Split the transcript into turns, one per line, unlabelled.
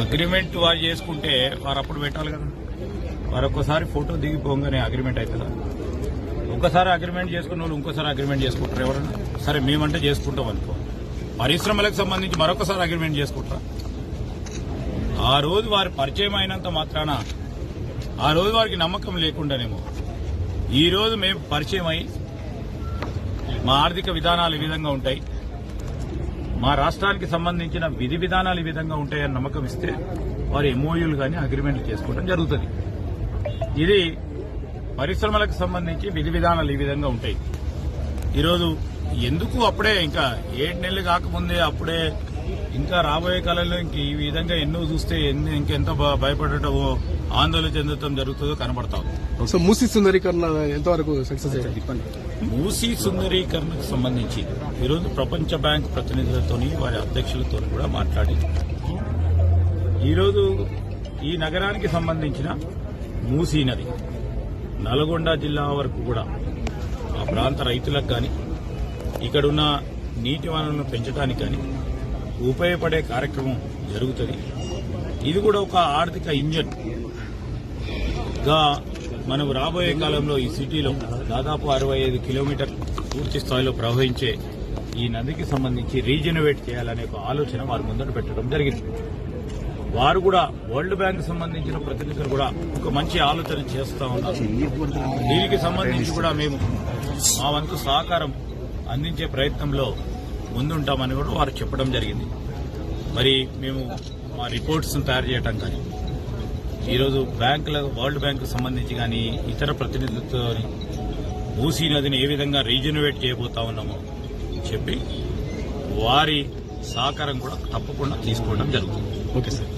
Agreement వారు చేసుకుంటే వారు అప్పుడు పెట్టాలి కదా. వారు ఒక్కసారి ఫోటో దిగిపోగానే అగ్రిమెంట్ అవుతుందా? ఒకసారి అగ్రిమెంట్ చేసుకున్న వాళ్ళు ఇంకోసారి అగ్రిమెంట్ చేసుకుంటారు ఎవరన్నా? సరే మేమంటే చేసుకుంటాం అనుకో, పరిశ్రమలకు సంబంధించి మరొకసారి అగ్రిమెంట్ చేసుకుంటారా? ఆ రోజు వారి పరిచయం అయినంత మాత్రాన ఆ రోజు వారికి నమ్మకం లేకుండానేమో ఈ రోజు మేము పరిచయం అయ్యి మా ఆర్థిక విధానాలు ఈ విధంగా ఉంటాయి, మా రాష్ట్రానికి సంబంధించిన విధి విధానాలు ఈ విధంగా ఉంటాయని నమ్మకం ఇస్తే వారు ఎంఓయూలు కానీ అగ్రిమెంట్లు చేసుకోవడం జరుగుతుంది. ఇది పరిశ్రమలకు సంబంధించి విధి విధానాలు ఈ విధంగా ఉంటాయి. ఈరోజు ఎందుకు అప్పుడే ఇంకా 7 నెలలు కాకముందే అప్పుడే ఇంకా రాబోయే కాలంలో ఇంక ఈ విధంగా ఎన్నో చూస్తే ఇంకెంత భయపడటమో ఆందోళన చెందటం జరుగుతుందో కనబడతాం.
సో మూసీ సుందరీకరణ ఎంతవరకు సక్సెస్ అయ్యింది?
మూసీ సుందరీకరణకు సంబంధించి ఈరోజు ప్రపంచ బ్యాంక్ ప్రతినిధులతో వారి అధ్యక్షులతో కూడా మాట్లాడి ఈరోజు ఈ నగరానికి సంబంధించిన మూసీ నది నల్గొండ జిల్లా వరకు కూడా ఆ ప్రాంత రైతులకు కానీ ఇక్కడున్న నీటి వనరులను పెంచడానికి కానీ ఉపయోగపడే కార్యక్రమం జరుగుతుంది. ఇది కూడా ఒక ఆర్థిక ఇంజన్ గా మనం రాబోయే కాలంలో ఈ సిటీలో దాదాపు 65 కిలోమీటర్ పూర్తి స్థాయిలో ప్రవహించే ఈ నదికి సంబంధించి రీజనరేట్ చేయాలనే ఒక ఆలోచన వారు ముందట పెట్టడం జరిగింది. వారు కూడా వరల్డ్ బ్యాంక్ సంబంధించిన ప్రతినిధులు కూడా ఒక మంచి ఆలోచన చేస్తా ఉన్నారు. దీనికి సంబంధించి కూడా మేము మా వంతు సహకారం అందించే ప్రయత్నంలో ముందుంటామని కూడా వారు చెప్పడం జరిగింది. మరి మేము మా రిపోర్ట్స్ తయారు చేయడం కానీ ఈరోజు బ్యాంకుల వరల్డ్ బ్యాంకు సంబంధించి కానీ ఇతర ప్రతినిధులతో మూసీ నదిని ఏ విధంగా రీజనరేట్ చేయబోతా ఉన్నామో చెప్పి వారి సహకారం కూడా తప్పకుండా తీసుకోవడం జరుగుతుంది.
Okay sir.